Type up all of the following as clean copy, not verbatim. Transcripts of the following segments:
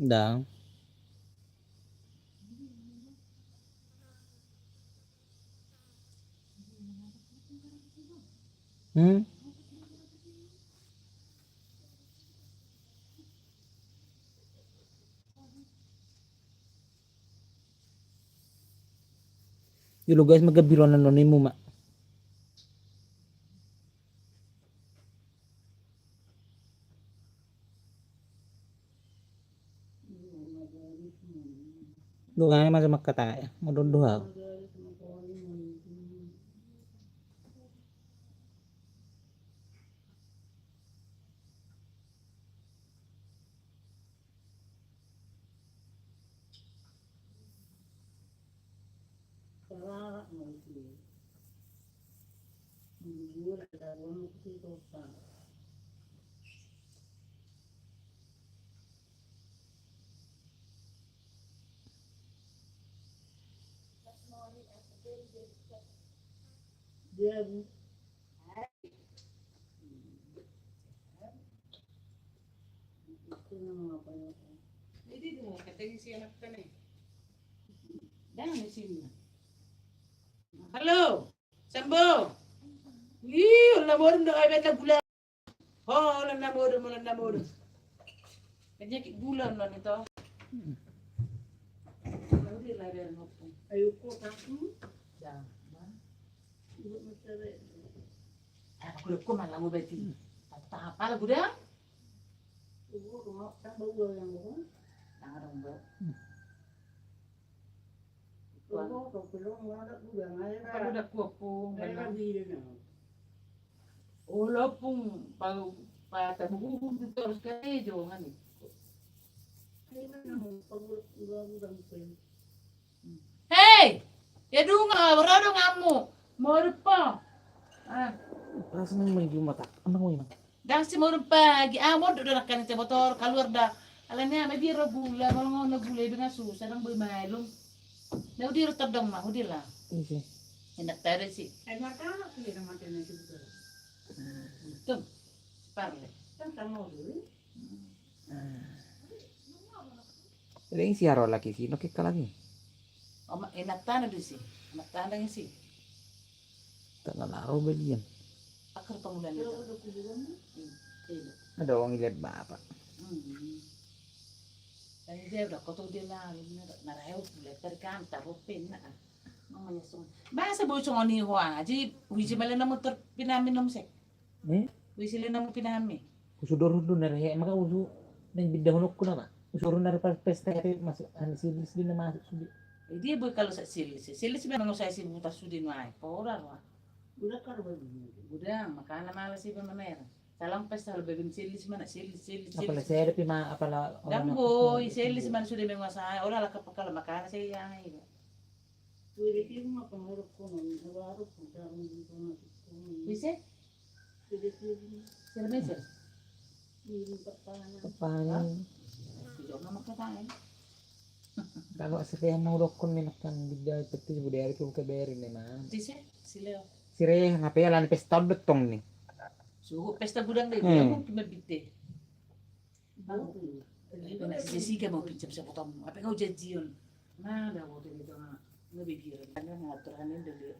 Da. Dulu guys magabiron na ni mo ma. Duga masih makata. Maduduha. Hindi mo kateng siya ka na. Dami sila. Halo, Sambo. Ih, namoro na kayo na gula. Oh, namoro mo na namoro. Kanya gula na nito. Hindi la rin mo. Ayuko tapu. Da. Aku ko malam mo beti. Apa la gudang? Tak bawa yang bawa. Narang ba. Ko pelong wala gudang ay. Kada ko po. Wala pong patabuhong dito sa kayo ngani. Hey! Yadunga, wala dong amo. Moro pa. Ah, Perasaan mo yung mata. Ano mo yun? dang si moro pa. Giamon do na kanite motor kaluar da. Alam niya, may biro gula, mga nagulay dengan susah nang boy malum. Na udiro tadong ma, udila. Iya. Enak tare si. Ay mata, kaya naman tayo si betul. Tum. Parle. Kan tamo dulu. Ada yang siaro lagi sih, no kita lagi. Oh, enak tanah di si. Enak tanah yang si. Tak nalaro belian. Akar pengulan itu. Ada orang lihat bapak. Tadi dia udah kotor dia lah, narayaw bulat terkan taruh pin na. Mamanya sung. Basa boy sung oni huang, aji wisi mala na motor pinamin nom sek. Wisi le na mo pinami. Usudor hudu narahe, maka usu nang bidahunok ko na ba? Usuro na rin pesta kasi mas silis din na masuk sudi. Dia boy kalau sa silis memang usah si buta sudi no ay. Pora wa. Udah kar ba. Udah makana mala si ba mamera. Salang pesta lebih silis mana silis. Apala saya tapi apala Dan boy, silis man sudah memang saya. Ora la kapakala makana saya yang ay. Pwede kayo mga pangarap ko ng nawarap ko sa mga Bisa? Pwede kayo. Sino bisa? Papahan. Tidak na makakain. Kalau saya mau dokon minakkan bidya peti budaya itu keberin naman. Bisa? Sila. Sire ngapain lan pesta betong nih. Suhu pesta gudang deh, aku kimabite. Jessica mau pinjam sa potong. Apa kau janjian? Nah, dah waktu itu nabigiran. Ano nga turanin dali.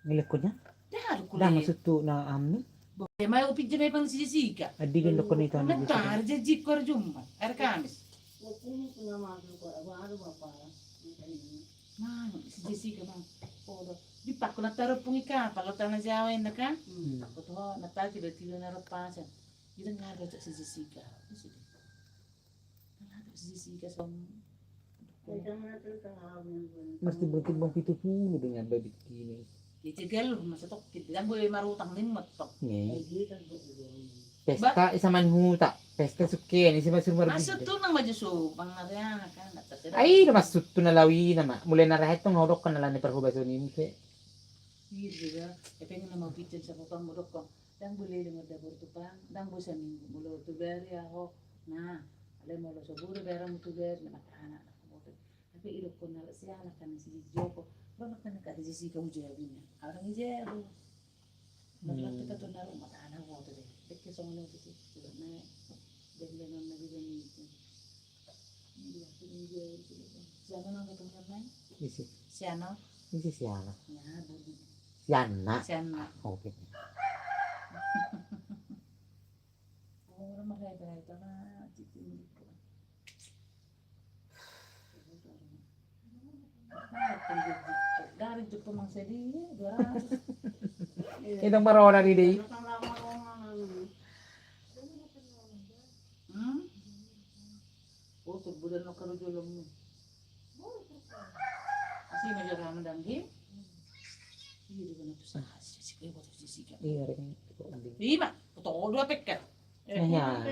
Ngilakonya? Dah ko Dah maksud tu na amni. Boleh mau pinjam ay pang si Jessica. Adi kan dokon itu anu. Nagkar janji ko jumma. Ar Kamis. Nah, si Jessica mah. Di pa ko nataro pong ika, palota na siya na ka. Ako to, natati ba tilo na rapasan. Yun nga daw si Jessica. Si Jessica sa Mesti berkembang pitu-pitu dengan babit kini. Kitigal, masatok, kitigal boy marutang nin matok. Pesta isaman huta. Pesta suke ni siya sumar. Masuk tu nang majuso, pangarya kan. Ay, masuk tu na lawi na ma. Mulai na rahet tong hodok kan na ni perhubaso ni ke. Iya juga. Pengen nama bikin sa pang murok ko. Dang boleh dengar dapur tu pang. Dang bosan minggu mulo tu beri ako. Nah, ale mo lo soburo bera mo tu beri na makana na mo tu. Tapi ilo ko na siya na kan si Joko. Ba makana ka si ka ujar niya. Orang ijero. Naglat ka to na ro makana mo tu deh. Dekke song lo tu si. Na delle non na bigan ni. Hindi ako ijero. Siya na lang katong yan. Isi. Siya no. Isi siana. Ya, budi. Siana. Siya na. Oke. Orang makaya ito na titin ko. Dari Jepang mang sedi, 200. Itong marona ni Day. Oh, bulan na karujo lang mo. Kasi medyo ramen danggi. Hindi ko na to sa sisi ko to sisi ka. Iya rin. Lima, puto dua pekka. Ayan.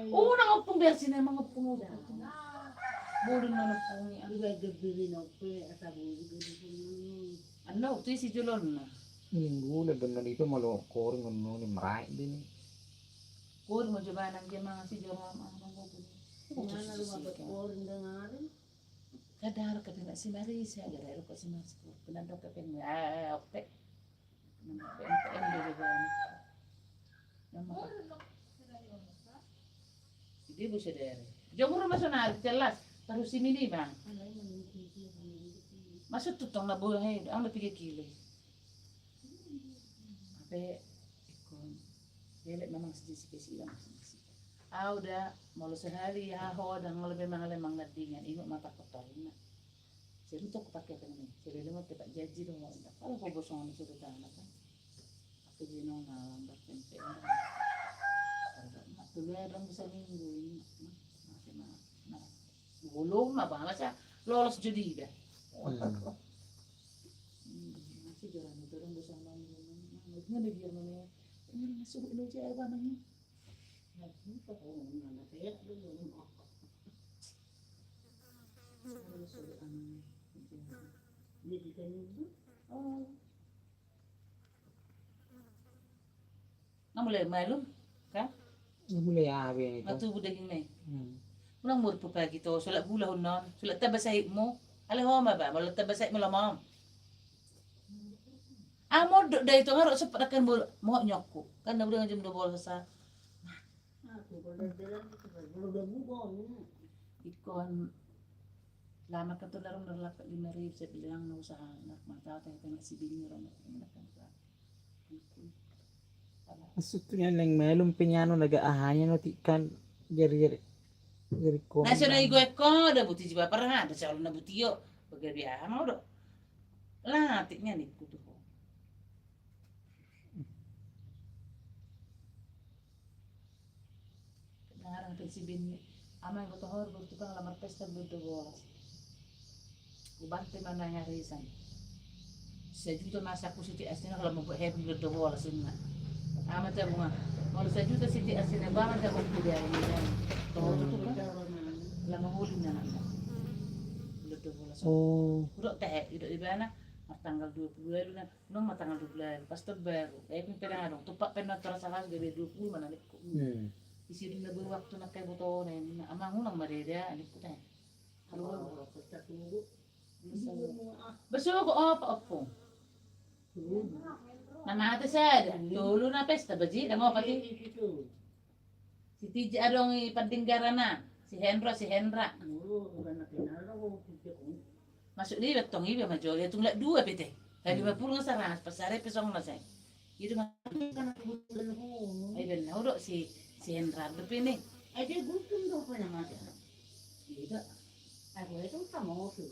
Oo, nakapong versi na mga puno. Boring na po niya. Ano, ito si Julon na. Minggu na doon na dito malo koring ano ni maray din. Kuri mo dyan ba nang dyan mga si Joram ang mga kadar ka pina si Marisa, garero ko si Marisa. Pinando ka pina, okay. Hindi mo siya dere. Diyan mo rin masunari, jelas. Taruh si Mini ba? Masuk tutong na buhay, ang napigikili. Ape, ikon. Delet memang sedikit silang. Udah, mau sehari ya ho dan lebih mengalemang nadingan ingat mata kotor na. Jadi tuh pakai kan ini. Jadi lemot tepat jaji dong. Kalau kau bosong itu sudah tanah kan. Aku bingung lambat tempe. Mak dulu orang bisa minggu ini. Masih mah. Belum apa masa lolos jadi dah. Masih jalan itu orang bisa minggu. Nggak dia mana. Ini masuk Indonesia apa namanya? Nang mulai malu, kan? Mulai abe nito. Matubo daging na. Unang murpo pa gito, sulat bulahon non, sulat tabasay mo. Alahoma ba, malat tabasay mo lamang. Amo da ito nga sa patakan mo nyokko. Kan na bulang jam do bol sa ikon lama ka to larong narlapat 5,000 sa bilang na usaha anak mata tayo kaya si Binyo ron Masuto niya lang melong pinyano nag-aahanyan no tikan jari ko. Nasa na igwe ko da buti jiba parha da sa na butiyo pagbiya mo do latik nya ni kuto ko narang si Binyo amay ko to hor gusto kang lamar pesta buto bolas ubante man na harisan sa juta masa ko si asina kalau mau buat buto bolas na amat ya bunga kalau sa juta si asina ba man da ko kuya ni to to ka lama huli na na buto bolas Oh, udah teh udah di mana tanggal 22 na nung matanggal 22 pastor baru pin penadong tupak penatra sa has gabi 20 mananik ko isi na waktu na kay buto na amang unang marida anik ko na halo basugo pa opo namate sad lolo na pesta baji dango pati si Tiji adong ipadinggaran na si Hendra masuk di betong ibe majol ya tungla dua pete lagi mapulong sa ras pasare pesong na say itu mah ay ben na udo si Hendra depende Ay, di gusto mo pa naman siya. ida Ako, itong kamoso.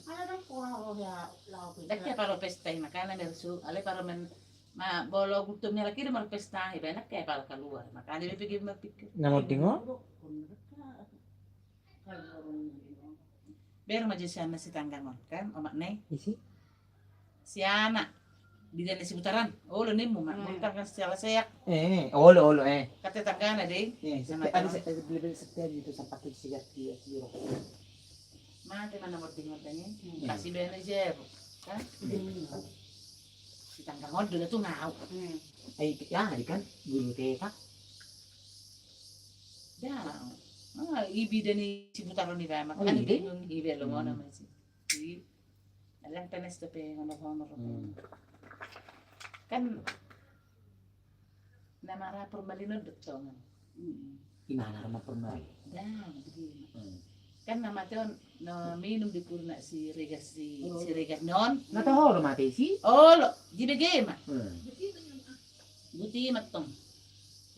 Ano lang po ako sa lapit. dakya para pesta makana mersu ale para men ma bolo gutom niya laki mar pesta ibe nak kaya para keluar makanya dia pikir mapikir namod dingo? ber maji siya na si tanggangon kan omak ne Isi? si anak di dan si putaran oh lo nimu mak mutar kan secara seyak Olo kata tanggana deh Ada lebih setia gitu sampai sigat dia siro. Mati mana mau tinggal-tinggal. Kasih bene aja, kan? Si tangga ngod dulu tuh ngau. Ay, di kan guru TK. Ya. Ibi dan si putaran ni Bama. Oh, Kan ibi? yung ibi lo mo naman si. Alang penes tapi honor-honor. Kan namara permalinod to man. Gimana rumah permai? Dah, begini. Kan nama tuh no minum di purna si Regas si Regas non. Nataho rumah tesi? Oh, lo, jadi game. Buti matong.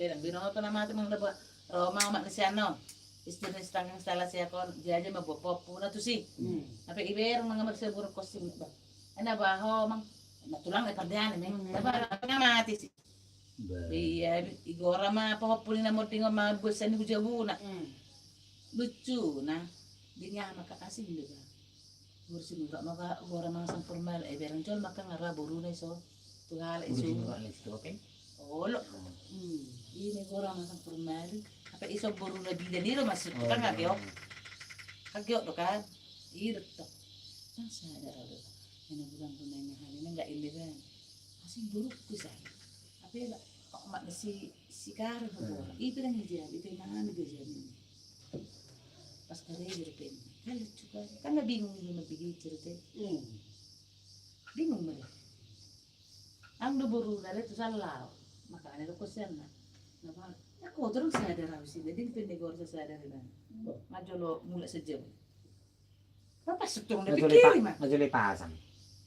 Pero binoto to nama tuh mga Roma mak si ano. Istri setanggang salah siya kon jaja mabopopo na to si. Tapi iber mga magsaburo kosim ba. Ana ba ho mang natulang ay padyan men. Ba nga mati si. Iya, igora ma pahopuli na mo tingo mabusan ni bujabuna. Lucu nah. Di nga makakasih di ba. Gursi mura maka gora mga sang formal ay berang jol maka ngara buru na so. Tuhala iso. Oh, lo. Ini gora mga sang formal. Apa iso buru na bida nilo masuk kan ngagyo. Kagyo to kan. Irot to. Masa ada ado. Ina bulan tunay na halina enggak iliran. Asing buruk ko sa. Apa ya kok mak si karo ko. Itu lang hijab, itu yang mana hijab ini. Pas kare European. Kan lucu kan. Kan bingung ini mabigay cerita. Bingung mo. Ang buru na ito sa lao. Makanya ko siya na. Ako, terus sadar ako sila. Din pinigor sa sadar na. Majolo mula sa jam. Papasok tong napikiri ma. Majuli pasang.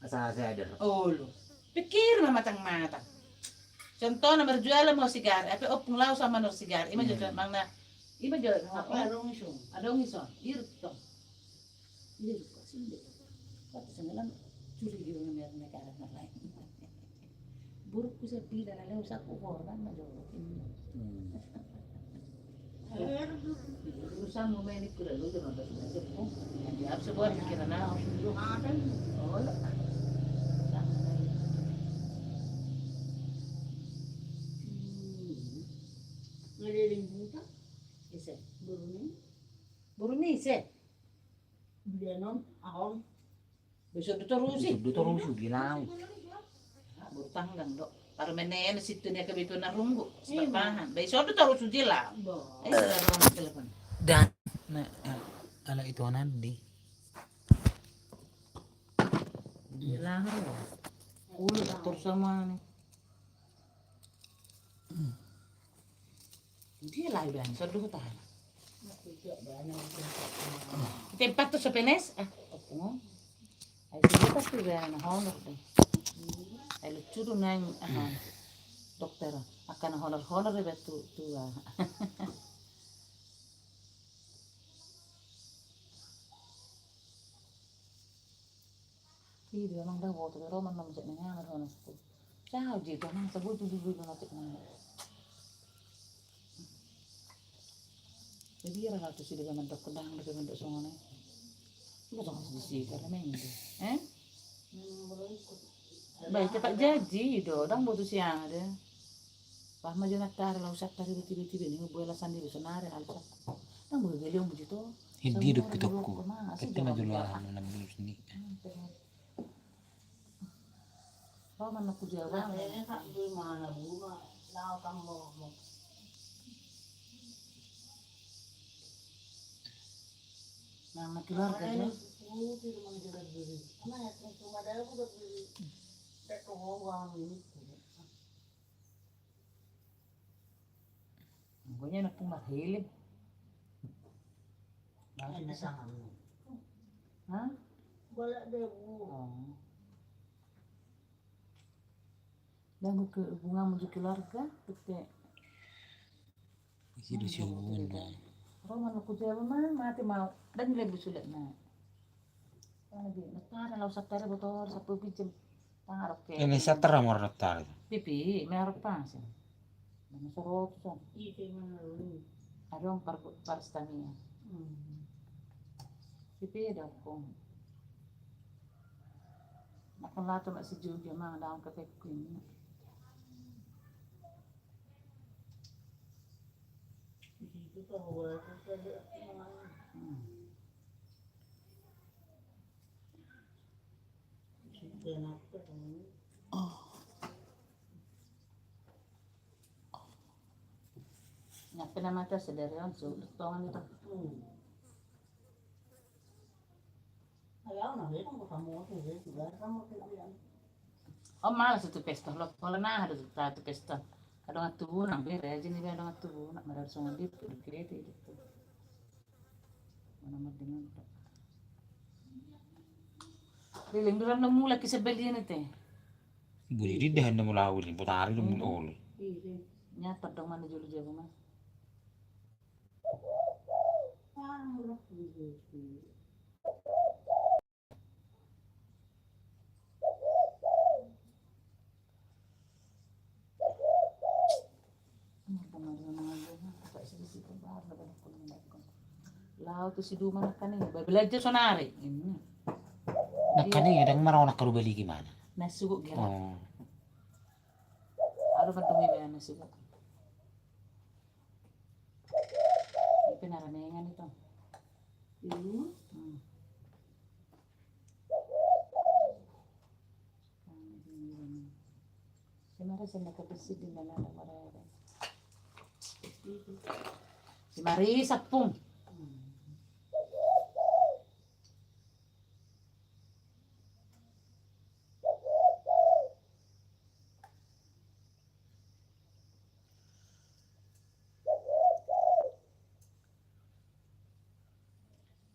Asa sadar. Oh, lo. Pikir na matang-matang. Contoh na marjuala mo sigar. Ape opong lao sa manor sigar. Ima jojo mang na. Ima jojo. Adong iso. Adong iso. Irut to. Irut ko. Sindi. Pati sa ngalan. Curi gitu na meron na karat na lain. Buruk ko sa pila na lang sa kukoran na jojo. Urusan mo may nikula lo doon ba sa ko. Diab sa buwan kira na. Oh, lo. Nalilimutan. Ise. Buruni. Buruni ise. Bianon. Ahon. Besok ditorusi. Dito rin siya gilaw. Burutang lang do. Para menen situ niya kabito na runggo. Sa pahan. Besok ditorusi jila. Ay sa rumah telepon. Dan na ala ito di. Jila ho. Ulo doktor sama ni. Dia lah iban, sodo tahan. Tempat tu sa penes? Opo. Ay sige pa tu na honor deh. Ay lucu na yung dokter. Akan honor rebet tu. Hindi namang daw boto pero man naman siya nga honor ko. Ciao dito nang sa buto natin na. Jadi rasa tu sila naman dok kedang dok dok songone. Lu jangan sedih karena mengde. Baik cepat jadi do, dang butuh siang ada. Pas maju naktar lau sak tari tiba-tiba ni ngoboy lasan di senare alsa. Dang boleh beli om bujito. Hindi dok kitokku. Kita majulah na bulus ni. Oh man aku jawab. Ini tak di mana bunga. Lau kamu. Nama keluarga dia. Pokoknya nak pumas hilim. Hah? Boleh debu. Dan ke bunga menuju keluarga, kita. Isi di sini. Roman aku jawab mati mau dan lebih sulit na. Lagi nakara law saktar botol sa pupijim tangarap ke. Ini satara mo ratar. Pipi merok pa sa. Mga sorot sa. Ito mana dulu. Adong parstania. Pipi daw ko. Nakalato na si Julia mga daong kape ko yun. Itu tahu aku Sudah nak ketemu. Ngapain nama tuh sedari langsung tongan itu. Ayaw na rin ang kamu tuh, sudah kamu tuh yan. Oh malas itu pesta lo. Kalau nah ada satu pesta. Ada nggak tuh nang bere aja nih ada nggak tuh nak madar songan di kereta itu. Mana mah dengan. Liling duran nemu lagi sebelin itu. Boleh di dah nemu lawan ni putari nemu ol. Iya. Nyata dong mana julu jago mah. Parang gitu. Laut tu si Duma makan ini. Belajar sonari. Ini. Nakani kadang marau nak karubali gimana? Nasi guk gerak. Oh. Ada pentungi bayar nasi guk. Ini penaranengan itu. Ini Semara saya kebesi di mana ada marah. Si Mari sapung.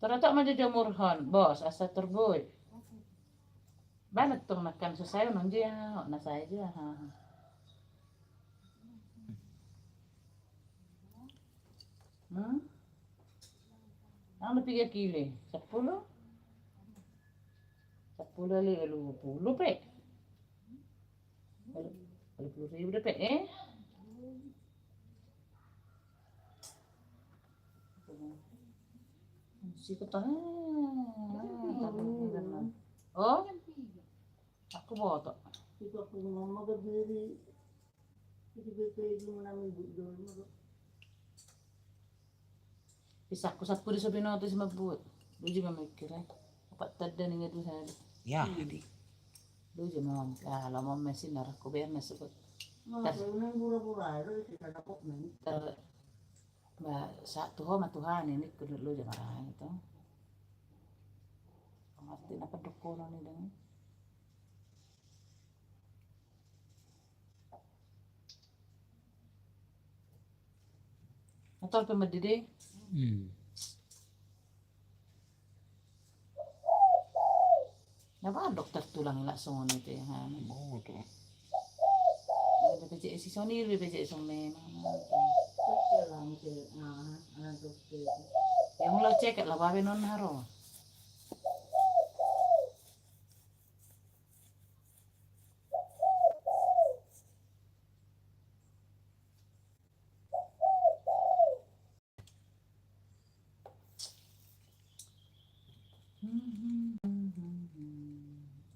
Ternyata mah jamurhan, bos, asa terboy. Banyak tuh makan sesayo nang dia, na saya aja. Ang napiga kilo, 10? 10 ali, 20 pe. 20 ribu deh pe, Si kata, oh, aku bawa tak. itu aku ngomong ke diri. Itu betul itu namin dulu. Bisa aku sapu di sopi noto si mabut. Lu juga mikir apa tada nih ngadu saya. Ya, di. Lu juga mau, lama mesin darah aku biar masuk. Ini pura-pura itu kita dapat nih. Satu homa Tuhan ini kudu lu jangan marah itu. Ngerti apa dokunan ini dengan. Atau pemedide. Napa dokter tulang langsung itu ya. Oh, tu. Ada PCS si Sony, PCS Sony. Lang ke anak dokter. Yang lo cek lah babe non haro.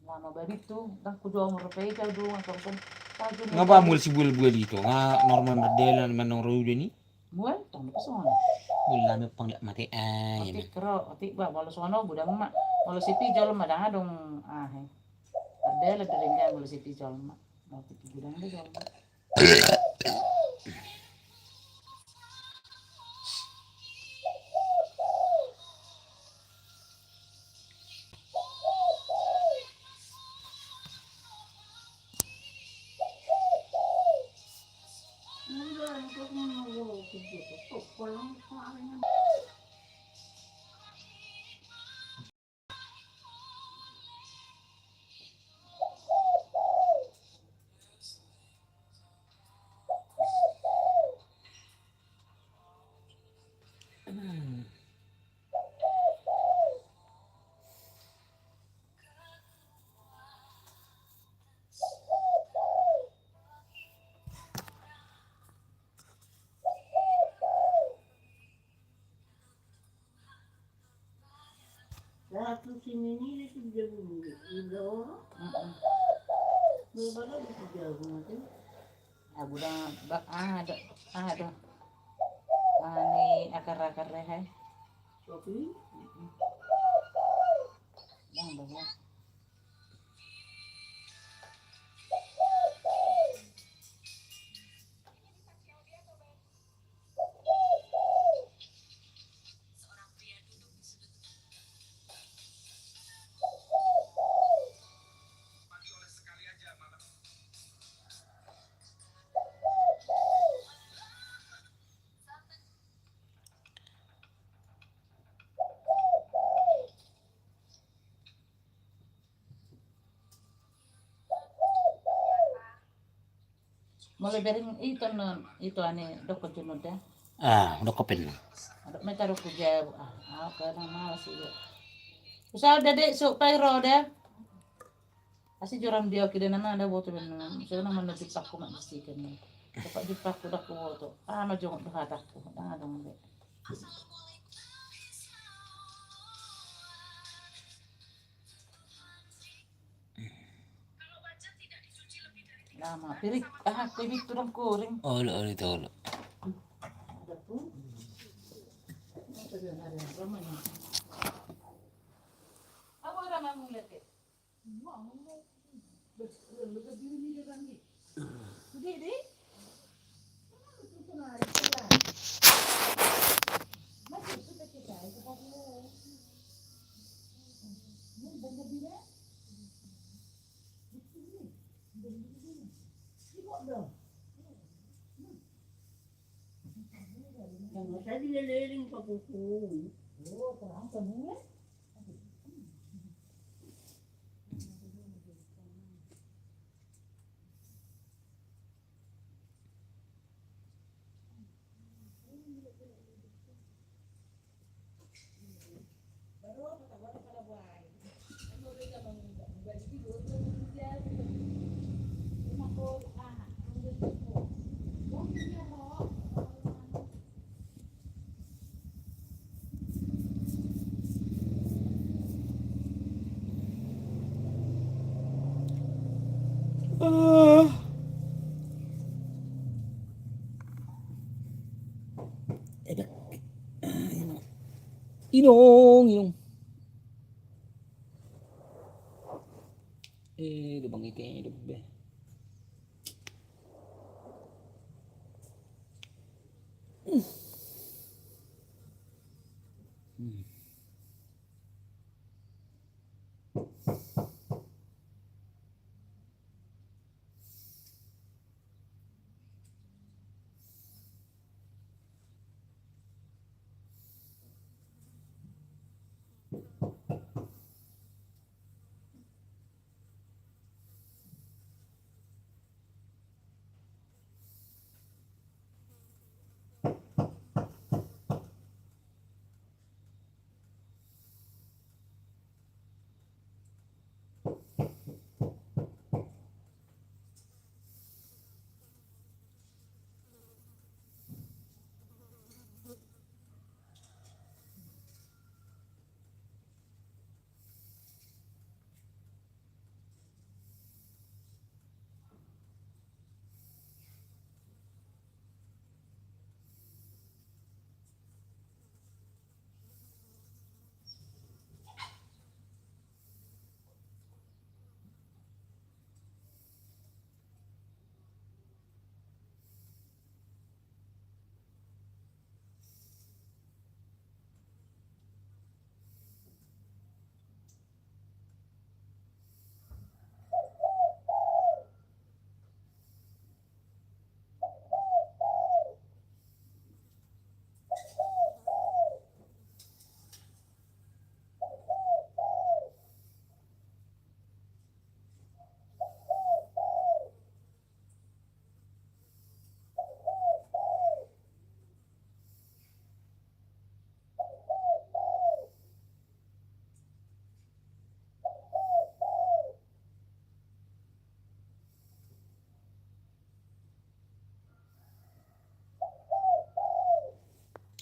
Lama babi tuh, tak kudu umur pay kau dulu ataupun Nga ba mul si bul dito? Nga normal madela naman ng road ni? Mual, tong pesona. Wala na pang mati ay. Otik kero, otik ba walau sono budang mak, walau si pijol mah dah dong he. Ada lah dari dia walau si pijol mak, otik budang deh jol. Satu sini ni itu jago ni. Indah orang. Berapa itu jago nanti? Budang bak ada. Ni akar-akar he. Tapi Dah bawa. Mulai bering itu ane dokter junod ya. Udah kopen. May taruh ko dyan. Kaya nang malas iyo. Usaha dede so pero deh. Kasi juram dia kida na ada boto ben. So naman na dipak ko magsikan ni. Dapat dipak ko dako boto. Majong hatak ko. Dong de. Lama. Pirik. Pirik turang kuring. Ulo itu ulo. Ada pun. Ada ramanya. Apa ramah mulut ke? Jadi, Yang tadi leleling pa kuku. terang semua. Inong. Lubang ikan hidup be.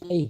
Ay,